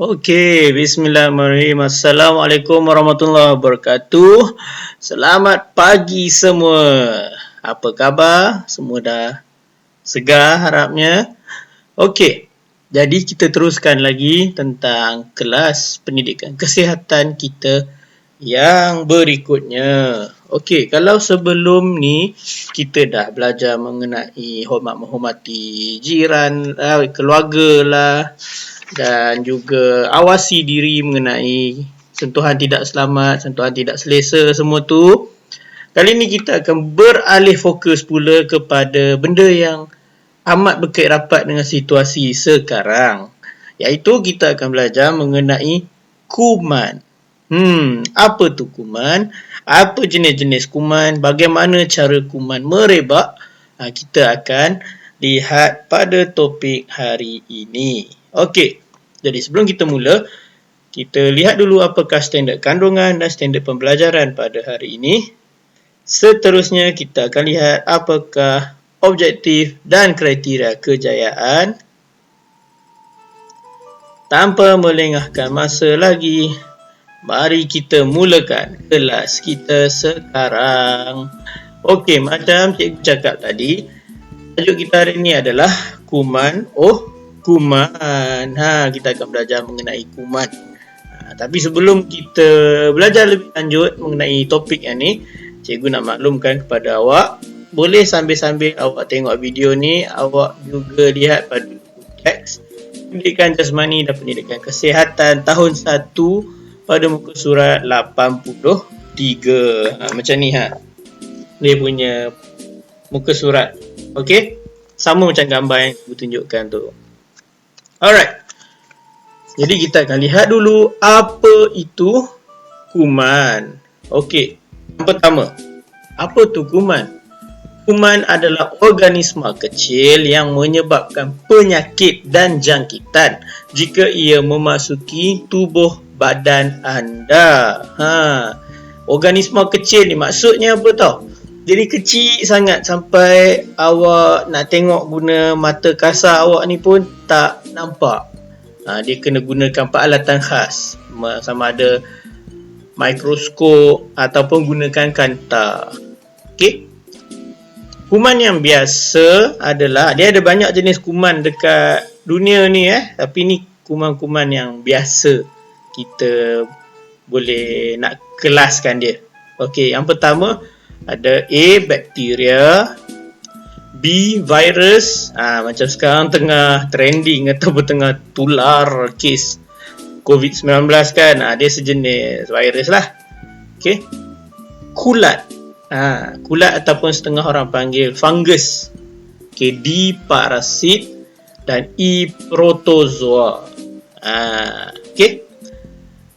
Okey, bismillahirrahmanirrahim. Assalamualaikum warahmatullahi wabarakatuh. Selamat pagi semua. Apa khabar? Semua dah segar harapnya. Okey, jadi kita teruskan lagi tentang kelas pendidikan kesihatan kita yang berikutnya. Okey, kalau sebelum ni kita dah belajar mengenai hormat menghormati jiran, keluarga lah, dan juga awasi diri mengenai sentuhan tidak selamat, sentuhan tidak selesa, semua tu. Kali ni kita akan beralih fokus pula kepada benda yang amat berkait rapat dengan situasi sekarang, iaitu kita akan belajar mengenai kuman. Apa tu kuman? Apa jenis-jenis kuman? Bagaimana cara kuman merebak? Kita akan lihat pada topik hari ini. Okey, jadi sebelum kita mula, kita lihat dulu apakah standard kandungan dan standard pembelajaran pada hari ini. Seterusnya kita akan lihat apakah objektif dan kriteria kejayaan. Tanpa melengahkan masa lagi, mari kita mulakan kelas kita sekarang. Okey, macam cikgu cakap tadi, tajuk kita hari ini adalah kuman. Kuman. Kita akan belajar mengenai kuman. Tapi sebelum kita belajar lebih lanjut mengenai topik yang ni, cikgu nak maklumkan kepada awak, boleh sambil-sambil awak tengok video ni, awak juga lihat pada teks Pendidikan Jasmani dan Pendidikan Kesihatan tahun 1 pada muka surat 83. Macam ni dia punya muka surat. Okey? Sama macam gambar yang aku tunjukkan tu. Alright. Jadi kita akan lihat dulu apa itu kuman. Okey. Yang pertama, apa tu kuman? Kuman adalah organisma kecil yang menyebabkan penyakit dan jangkitan jika ia memasuki tubuh badan anda. Organisma kecil ni maksudnya apa tau? Jadi kecil sangat sampai awak nak tengok guna mata kasar awak ni pun tak nampak. Dia kena gunakan peralatan khas, sama ada mikroskop ataupun gunakan kantar. Okey. Kuman yang biasa adalah, dia ada banyak jenis kuman dekat dunia ni tapi ni kuman-kuman yang biasa kita boleh nak kelaskan dia. Okey, yang pertama ada A, bakteria, B, virus. Macam sekarang tengah trending ataupun tengah tular kes COVID-19 kan. Dia sejenis virus lah. Okey. Kulat. Kulat ataupun setengah orang panggil fungus. Okey, D, parasit, dan E, protozoa. Okey.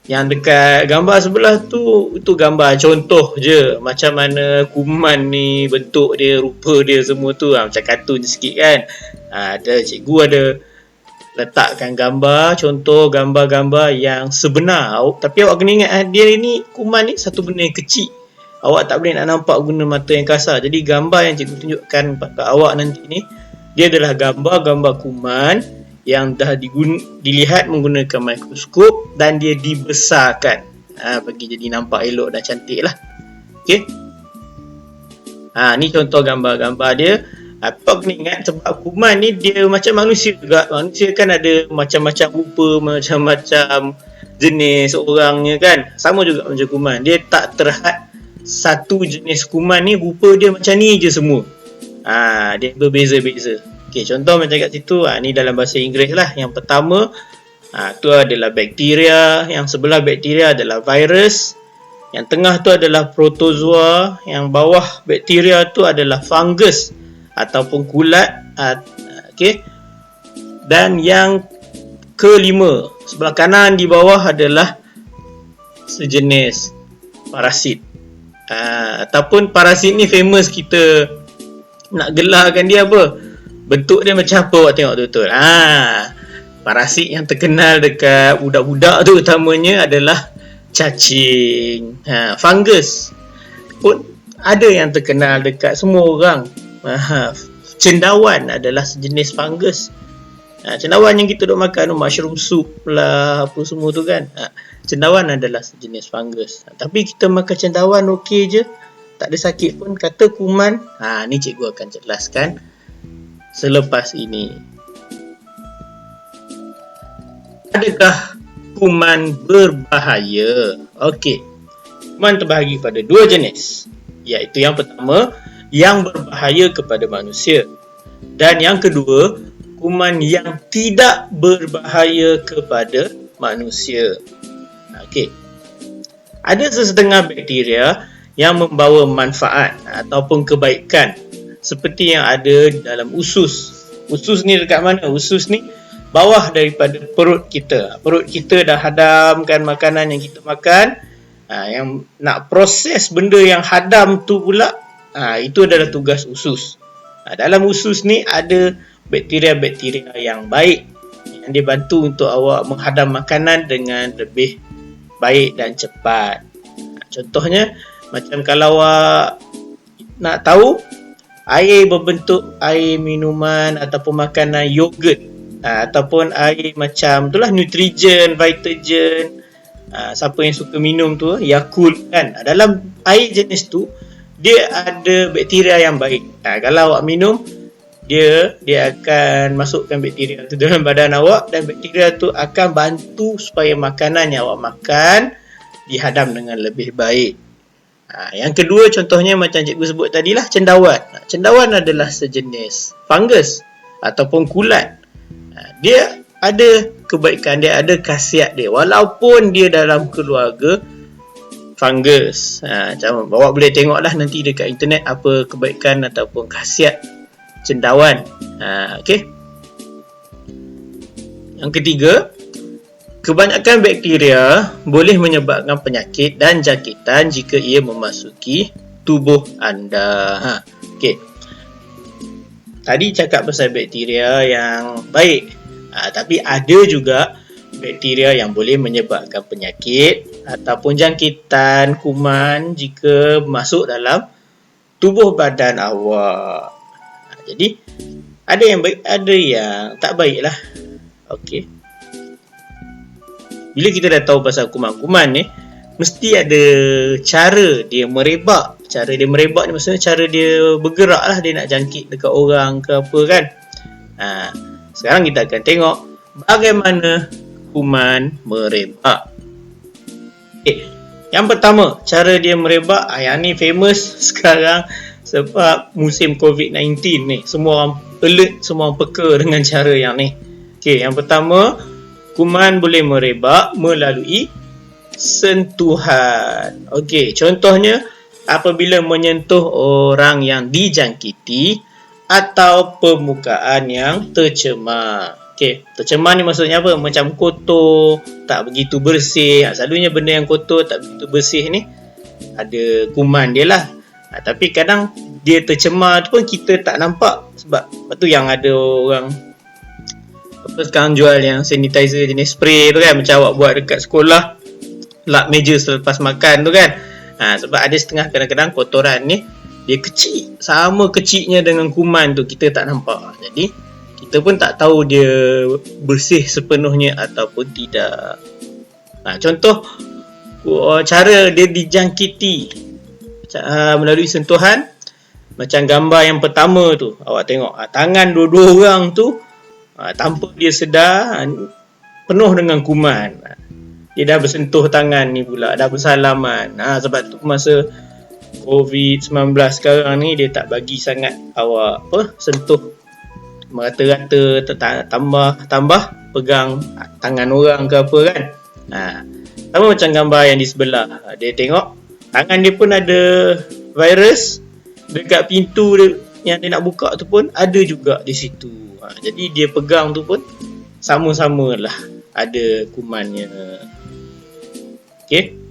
Yang dekat gambar sebelah tu, itu gambar contoh je macam mana kuman ni, bentuk dia, rupa dia semua tu. Macam kartun sikit kan. Cikgu ada letakkan gambar, contoh gambar-gambar yang sebenar. Tapi awak kena ingat, dia ni kuman ni satu benda yang kecil. Awak tak boleh nak nampak guna mata yang kasar. Jadi gambar yang cikgu tunjukkan pada awak nanti ni, dia adalah gambar-gambar kuman yang dah dilihat menggunakan mikroskop dan dia dibesarkan bagi jadi nampak elok dan cantik lah. Okey. Ni contoh gambar-gambar dia. Apa kena ingat, sebab kuman ni dia macam manusia juga. Manusia kan ada macam-macam rupa, macam-macam jenis orangnya kan. Sama juga macam kuman. Dia tak terhad satu jenis kuman ni rupa dia macam ni je semua. Dia berbeza-beza. Okey, contoh macam kat situ, ni dalam bahasa Inggeris lah. Yang pertama, tu adalah bakteria. Yang sebelah bakteria adalah virus. Yang tengah tu adalah protozoa. Yang bawah bakteria tu adalah fungus ataupun kulat. Okey. Dan yang kelima, sebelah kanan di bawah adalah sejenis parasit. Ataupun parasit ni famous, kita nak gelarkan dia apa? Bentuk dia macam apa, awak tengok betul-betul. Parasit yang terkenal dekat budak-budak tu utamanya adalah cacing. Fungus pun ada yang terkenal dekat semua orang. Cendawan adalah sejenis fungus. Cendawan yang kita duk makan tu, mushroom soup lah, apa semua tu kan. Cendawan adalah sejenis fungus. Tapi kita makan cendawan okey je, tak ada sakit pun. Kata kuman, ni cikgu akan jelaskan selepas ini. Adakah kuman berbahaya? Okey. Kuman terbahagi pada dua jenis, iaitu yang pertama, yang berbahaya kepada manusia, dan yang kedua, kuman yang tidak berbahaya kepada manusia. Okey. Ada sesetengah bakteria yang membawa manfaat ataupun kebaikan, seperti yang ada dalam usus. Usus ni dekat mana? Usus ni bawah daripada perut kita. Perut kita dah hadamkan makanan yang kita makan. Yang nak proses benda yang hadam tu pula, itu adalah tugas usus. Dalam usus ni ada bakteria-bakteria yang baik, yang dia bantu untuk awak menghadam makanan dengan lebih baik dan cepat. Contohnya, macam kalau awak nak tahu, air berbentuk air minuman ataupun makanan yogurt, ataupun air macam itulah Nutrigen, Vitagen, siapa yang suka minum tu, Yakult kan, dalam air jenis tu dia ada bakteria yang baik. Kalau awak minum, dia akan masukkan bakteria tu dalam badan awak, dan bakteria tu akan bantu supaya makanan yang awak makan dihadam dengan lebih baik. Yang kedua, contohnya macam cikgu sebut tadilah, cendawan. Cendawan adalah sejenis fungus ataupun kulat. Dia ada kebaikan, dia ada khasiat dia, walaupun dia dalam keluarga fungus. Macam awak boleh tengoklah nanti dekat internet apa kebaikan ataupun khasiat cendawan. Okey. Yang ketiga, kebanyakan bakteria boleh menyebabkan penyakit dan jangkitan jika ia memasuki tubuh anda. Okey. Tadi cakap pasal bakteria yang baik. Tapi ada juga bakteria yang boleh menyebabkan penyakit ataupun jangkitan kuman jika masuk dalam tubuh badan awak. Jadi ada yang baik, ada yang tak baik lah. Okey. Bila kita dah tahu pasal kuman-kuman ni, mesti ada cara dia merebak. Cara dia merebak ni maksudnya cara dia bergerak lah, dia nak jangkit dekat orang ke apa kan. Sekarang kita akan tengok bagaimana kuman merebak. Okay. Yang pertama, cara dia merebak, yang ni famous sekarang sebab musim COVID-19 ni. Semua orang alert, semua orang peka dengan cara yang ni. Okay, yang pertama, kuman boleh merebak melalui sentuhan. Okay, contohnya apabila menyentuh orang yang dijangkiti atau permukaan yang tercemar. Okey, tercemar ni maksudnya apa? Macam kotor, tak begitu bersih. Selalunya benda yang kotor, tak begitu bersih ni ada kuman dia lah. Tapi kadang dia tercemar tu pun kita tak nampak. Sebab tu yang ada orang apa sekarang jual yang sanitizer jenis spray tu kan, macam awak buat dekat sekolah, lap meja selepas makan tu kan. Sebab ada setengah kadang-kadang kotoran ni dia kecil, sama kecilnya dengan kuman tu, kita tak nampak. Jadi kita pun tak tahu dia bersih sepenuhnya ataupun tidak. Contoh cara dia dijangkiti melalui sentuhan, macam gambar yang pertama tu, awak tengok tangan dua-dua orang tu, tanpa dia sedar penuh dengan kuman. Dia dah bersentuh tangan ni pula, dah bersalaman. Sebab tu masa COVID-19 sekarang ni dia tak bagi sangat awak sentuh merata-rata, tambah pegang tangan orang ke apa kan. Sama macam gambar yang di sebelah, dia tengok tangan dia pun ada virus, dekat pintu dia, yang dia nak buka tu pun ada juga di situ. Jadi dia pegang tu pun sama-sama lah ada kumannya. Okey.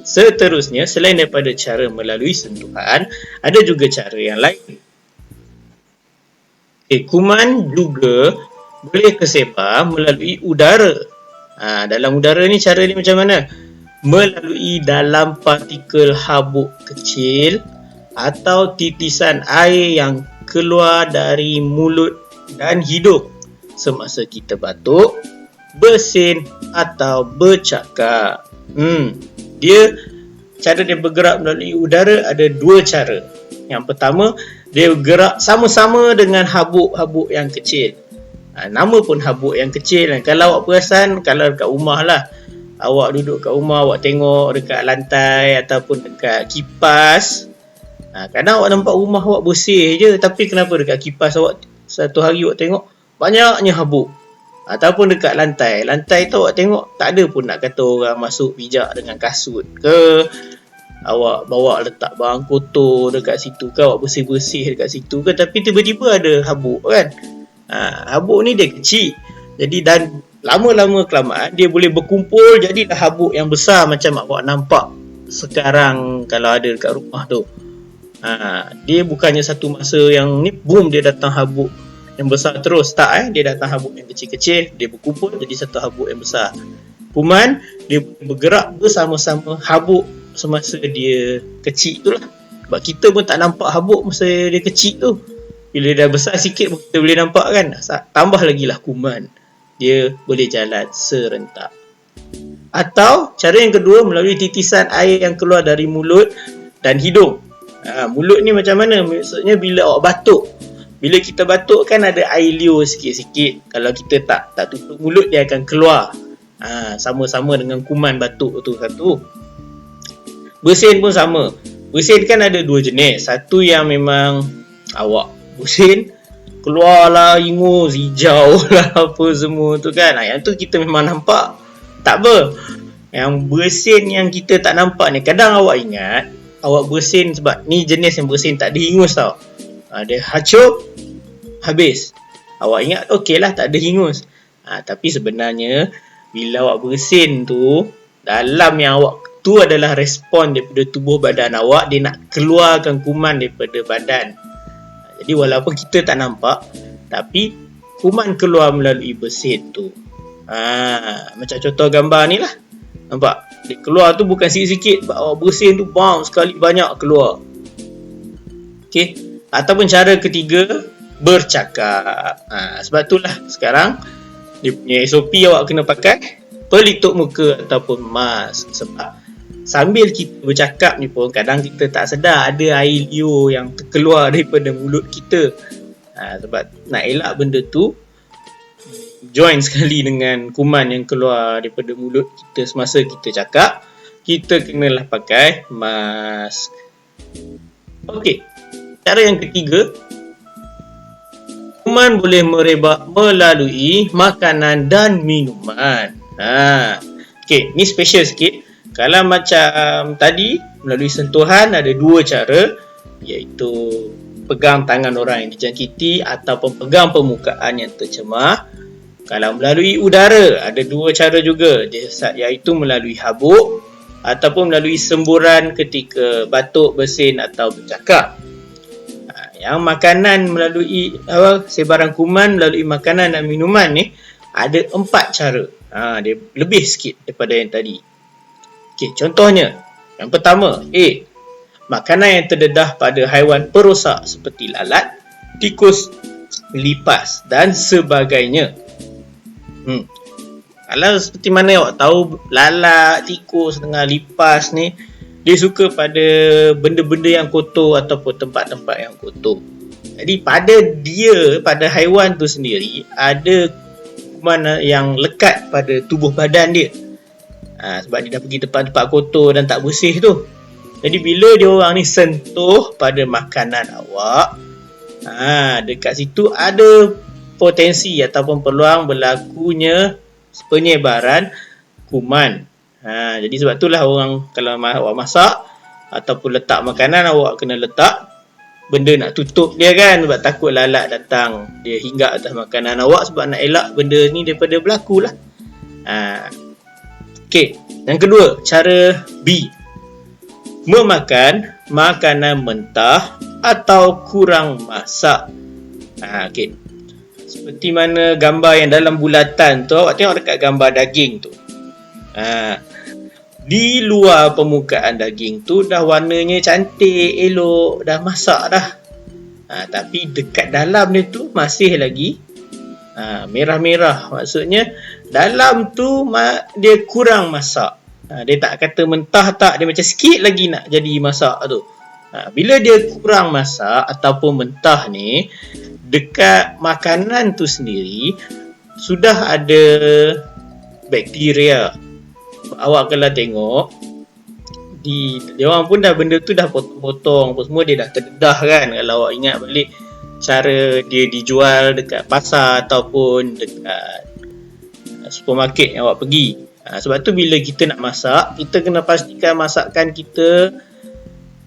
Seterusnya, selain daripada cara melalui sentuhan, ada juga cara yang lain. Kuman juga boleh tersebar melalui udara. Dalam udara ni cara ni macam mana? Melalui dalam partikel habuk kecil atau titisan air yang keluar dari mulut dan hidung. semasa kita batuk, bersin atau bercakap. Cara dia bergerak melalui udara ada dua cara. Yang pertama, dia bergerak sama-sama dengan habuk-habuk yang kecil. Nama pun habuk yang kecil. Kalau awak perasan, kalau dekat rumah lah, awak duduk kat rumah, awak tengok dekat lantai ataupun dekat kipas, kadang awak nampak rumah awak bersih je, tapi kenapa dekat kipas awak satu hari awak tengok banyaknya habuk. Ataupun dekat lantai tu awak tengok tak ada pun nak kata orang masuk pijak dengan kasut ke, awak bawa letak barang kotor dekat situ ke, awak bersih-bersih dekat situ ke, tapi tiba-tiba ada habuk kan. Habuk ni dia kecil, jadi dan lama-lama kelamaan dia boleh berkumpul jadilah habuk yang besar macam awak nampak sekarang kalau ada dekat rumah tu. Dia bukannya satu masa yang ni boom dia datang habuk yang besar terus, tak dia datang habuk yang kecil-kecil, dia berkumpul jadi satu habuk yang besar. Kuman dia bergerak bersama-sama habuk semasa dia kecil tu lah. Sebab kita pun tak nampak habuk masa dia kecil tu, bila dah besar sikit kita boleh nampak kan. Tambah lagi lah kuman, dia boleh jalan serentak. Atau cara yang kedua, melalui titisan air yang keluar dari mulut dan hidung. Mulut ni macam mana? Maksudnya bila awak batuk, bila kita batuk kan ada air liur sikit-sikit. Kalau kita tak tutup mulut, dia akan keluar. Sama-sama dengan kuman batuk tu satu. Bersin pun sama. Bersin kan ada dua jenis. Satu yang memang awak bersin, keluarlah ingus, hijau lah apa semua tu kan. Yang tu kita memang nampak. Tak apa. Yang bersin yang kita tak nampak ni, kadang awak ingat awak bersin sebab ni jenis yang bersin tak ada hingus tau. Dia hacup, habis. Awak ingat okey lah tak ada hingus. Tapi sebenarnya bila awak bersin tu, dalam yang awak tu adalah respon daripada tubuh badan awak, dia nak keluarkan kuman daripada badan. Jadi walaupun kita tak nampak, tapi kuman keluar melalui bersin tu. Macam contoh gambar ni lah. Nampak? Dia keluar tu bukan sikit-sikit. Sebab awak bersin tu bang sekali banyak keluar. Okay. Ataupun cara ketiga, bercakap. Sebab itulah sekarang dia punya SOP awak kena pakai pelitup muka ataupun mask. Sebab sambil kita bercakap ni pun kadang kita tak sedar ada air liur yang terkeluar daripada mulut kita. Sebab nak elak benda tu join sekali dengan kuman yang keluar daripada mulut kita semasa kita cakap, kita kenalah pakai mask. Okey. Cara yang ketiga, kuman boleh merebak melalui makanan dan minuman. Okey, ni special sikit. Kalau macam tadi melalui sentuhan ada dua cara, iaitu pegang tangan orang yang dijangkiti ataupun pegang permukaan yang tercemar. Kalau melalui udara ada dua cara juga, iaitu melalui habuk ataupun melalui semburan ketika batuk, bersin atau bercakap. Yang makanan melalui sebaran kuman melalui makanan dan minuman ni ada 4 cara. Dia lebih sikit daripada yang tadi. Okey, contohnya yang pertama, makanan yang terdedah pada haiwan perosak seperti lalat, tikus, lipas dan sebagainya. Kalau seperti mana awak tahu, lalat, tikus dengan lipas ni dia suka pada benda-benda yang kotor ataupun tempat-tempat yang kotor. Jadi pada haiwan tu sendiri ada kuman yang lekat pada tubuh badan dia. Sebab dia dah pergi tempat-tempat kotor dan tak bersih tu. Jadi bila dia orang ni sentuh pada makanan awak, dekat situ ada potensi ataupun peluang berlakunya penyebaran kuman. Jadi sebab itulah orang kalau awak masak ataupun letak makanan, awak kena letak benda nak tutup dia kan, sebab takut lalat datang dia hinggap atas makanan awak, sebab nak elak benda ni daripada berlaku lah. Okey, yang kedua, cara B, memakan makanan mentah atau kurang masak. Okey, seperti mana gambar yang dalam bulatan tu, awak tengok dekat gambar daging tu. Di luar permukaan daging tu dah warnanya cantik, elok, dah masak dah. Tapi dekat dalam dia tu masih lagi Merah-merah maksudnya dalam tu dia kurang masak. Dia tak kata mentah tak, dia macam sikit lagi nak jadi masak tu. Bila dia kurang masak ataupun mentah ni, dekat makanan tu sendiri sudah ada bakteria. Awak kalau tengok dia orang pun dah benda tu dah potong-potong apa semua, dia dah terdedah kan. Kalau awak ingat balik cara dia dijual dekat pasar ataupun dekat supermarket yang awak pergi. Sebab tu bila kita nak masak, kita kena pastikan masakan kita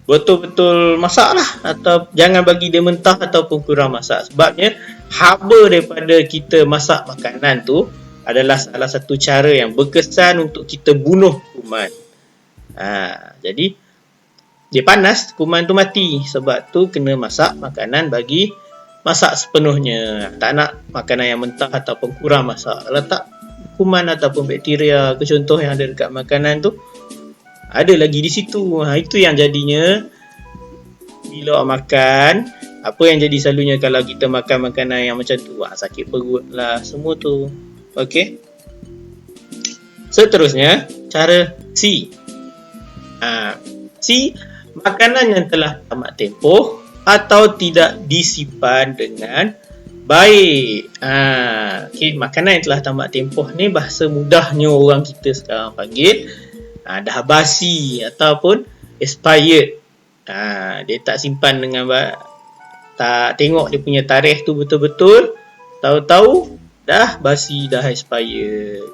betul-betul masak lah, atau jangan bagi dia mentah ataupun kurang masak. Sebabnya haba daripada kita masak makanan tu adalah salah satu cara yang berkesan untuk kita bunuh kuman. Jadi dia panas, kuman tu mati. Sebab tu kena masak makanan bagi masak sepenuhnya. Tak nak makanan yang mentah ataupun kurang masak. Letak kuman ataupun bakteria ke contoh yang ada dekat makanan tu ada lagi di situ. Itu yang jadinya bila awak makan, apa yang jadi selalunya kalau kita makan makanan yang macam tu, sakit perut lah semua tu. Okey. Seterusnya, cara C. C, makanan yang telah tamat tempoh atau tidak disimpan dengan baik. Okay, makanan yang telah tamat tempoh ni bahasa mudahnya orang kita sekarang panggil dah basi ataupun expired. Dia tak simpan dengan baik, tak tengok dia punya tarikh tu betul-betul, tahu-tahu dah basi, dah expired.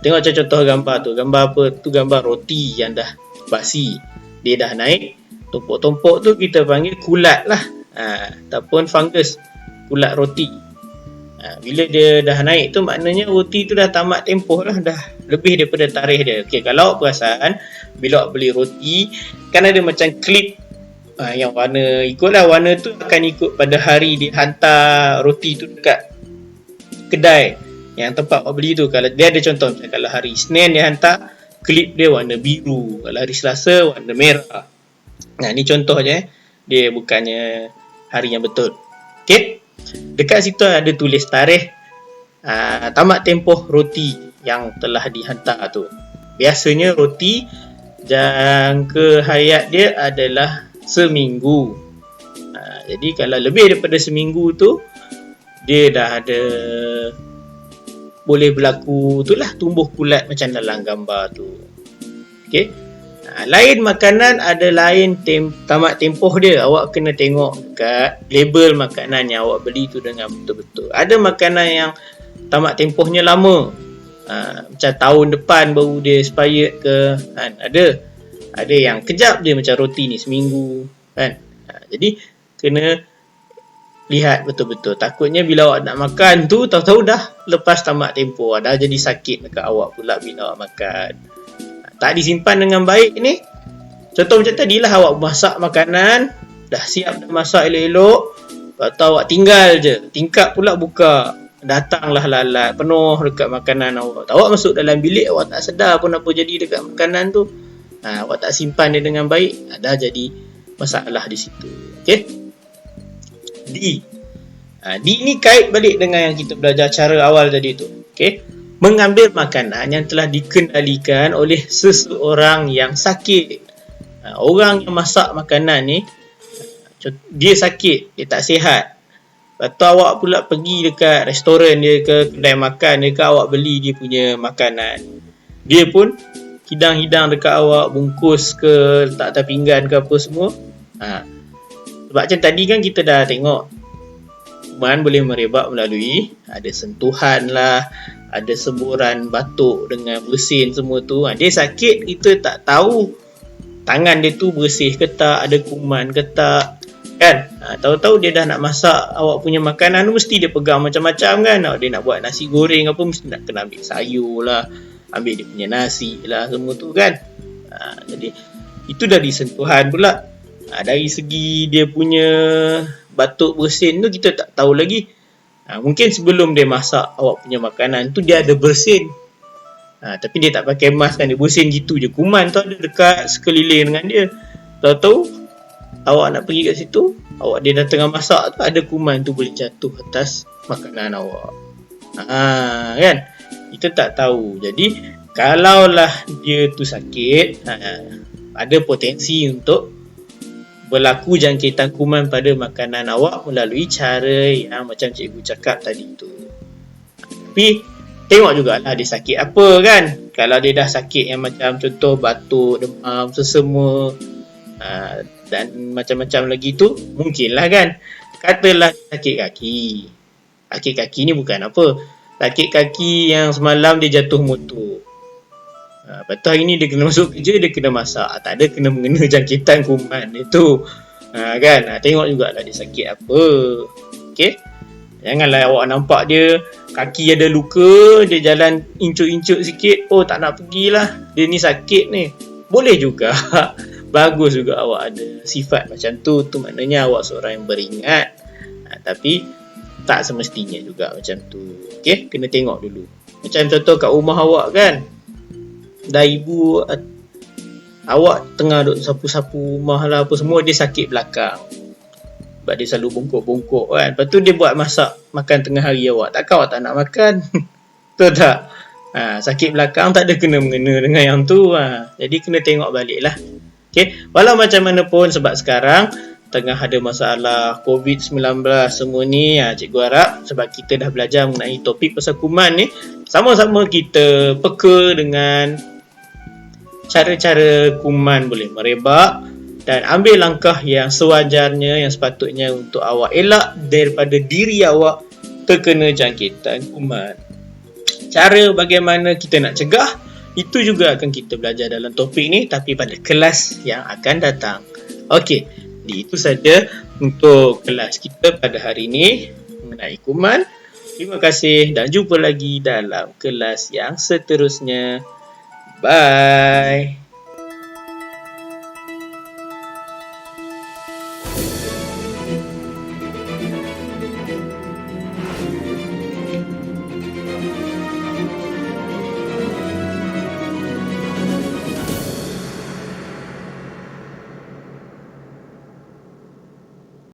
Tengok contoh gambar tu. Gambar apa tu? Gambar roti yang dah basi. Dia dah naik, tumpuk-tumpuk tu kita panggil kulat lah. Ataupun fungus, kulat roti. Bila dia dah naik tu maknanya roti tu dah tamat tempoh lah, dah lebih daripada tarikh dia. Okay, kalau awak perasan, bila awak beli roti kan ada macam klip yang warna, ikutlah warna tu akan ikut pada hari dia hantar roti tu dekat kedai yang tempat awak beli tu. Kalau dia ada contoh macam kalau hari Isnin dia hantar, klip dia warna biru. Kalau hari Selasa warna merah. Ni contoh je. Dia bukannya hari yang betul. Okay. Dekat situ ada tulis tarikh tamat tempoh roti yang telah dihantar tu. Biasanya roti jangka hayat dia adalah seminggu. Jadi kalau lebih daripada seminggu tu, dia dah ada boleh berlaku tu lah, tumbuh kulat macam dalam gambar tu. Okay. Lain makanan ada lain tamat tempoh dia. Awak kena tengok dekat label makanan yang awak beli tu dengan betul-betul. Ada makanan yang tamat tempohnya lama, macam tahun depan baru dia expired ke kan? Ada yang kejap dia macam roti ni seminggu kan. Jadi kena lihat betul-betul. Takutnya bila awak nak makan tu, tahu-tahu dah lepas tamat tempoh, dah jadi sakit dekat awak pula bila awak makan. Tak disimpan dengan baik ni. Contoh macam tadilah, awak masak makanan, dah siap dah masak elok-elok, lepas tu awak tinggal je, tingkap pula buka, datanglah lalat penuh dekat makanan awak. Awak masuk dalam bilik, awak tak sedar pun apa jadi dekat makanan tu. Awak tak simpan dia dengan baik, dah jadi masalah di situ. Okay. D. D ni kait balik dengan yang kita belajar cara awal tadi tu. Okay. Mengambil makanan yang telah dikendalikan oleh seseorang yang sakit. Orang yang masak makanan ni, dia sakit, dia tak sihat. Lepas tu awak pula pergi dekat restoran dia ke kedai makan dia ke, awak beli dia punya makanan. Dia pun hidang-hidang dekat awak, bungkus ke, letak atas pinggan ke apa semua. Sebab macam tadi kan kita dah tengok, kuman boleh merebak melalui ada sentuhan lah, ada semburan batuk dengan bersin semua tu. Dia sakit, kita tak tahu tangan dia tu bersih ke tak, ada kuman ke tak kan. Tahu-tahu dia dah nak masak awak punya makanan tu, mesti dia pegang macam-macam kan. Dia nak buat nasi goreng apa, mesti nak kena ambil sayur lah, ambil dia punya nasi lah, semua tu kan. Jadi itu dari sentuhan pula. Dari segi dia punya batuk bersin tu kita tak tahu lagi. Mungkin sebelum dia masak awak punya makanan tu dia ada bersin, tapi dia tak pakai mask kan, dia bersin gitu je. Kuman tu ada dekat sekeliling dengan dia. Tahu-tahu awak nak pergi kat situ, awak dia dah tengah masak tu, ada kuman tu boleh jatuh atas makanan awak. Kan? Kita tak tahu. Jadi kalaulah dia tu sakit, ada potensi untuk berlaku jangkitan kuman pada makanan awak melalui cara yang macam cikgu cakap tadi tu. Tapi tengok jugalah dia sakit apa kan. Kalau dia dah sakit yang macam contoh batuk, demam, sesama dan macam-macam lagi tu, mungkinlah kan. Katalah sakit kaki. Sakit kaki ni bukan apa. Sakit kaki yang semalam dia jatuh motor. Lepas tu hari ni dia kena masuk kerja, dia kena masak. Tak ada kena mengena jangkitan kuman itu. Kan? Tengok jugalah dia sakit apa. Okay? Janganlah awak nampak dia kaki ada luka, dia jalan incut-incut sikit, oh tak nak pergilah, dia ni sakit ni. Boleh juga. Bagus juga awak ada sifat macam tu. Tu maknanya awak seorang yang beringat. Tapi tak semestinya juga macam tu. Okay? Kena tengok dulu. Macam contoh kat rumah awak kan, dah ibu awak tengah duk sapu-sapu rumah lah apa semua, dia sakit belakang. Sebab dia selalu bongkok-bongkok kan. Lepas tu dia buat masak makan tengah hari awak. Takkan awak tak nak makan? Betul tak? Sakit belakang tak ada kena-mengena dengan yang tu. Jadi kena tengok balik lah. Okay? Walau macam mana pun, sebab sekarang tengah ada masalah COVID-19 semua ni, cikgu harap sebab kita dah belajar mengenai topik pasal kuman ni, sama-sama kita peka dengan cara-cara kuman boleh merebak dan ambil langkah yang sewajarnya, yang sepatutnya untuk awak elak daripada diri awak terkena jangkitan kuman. Cara bagaimana kita nak cegah, itu juga akan kita belajar dalam topik ni, tapi pada kelas yang akan datang. Okey, itu saja untuk kelas kita pada hari ini mengenai kuman. Terima kasih dan jumpa lagi dalam kelas yang seterusnya. Bye.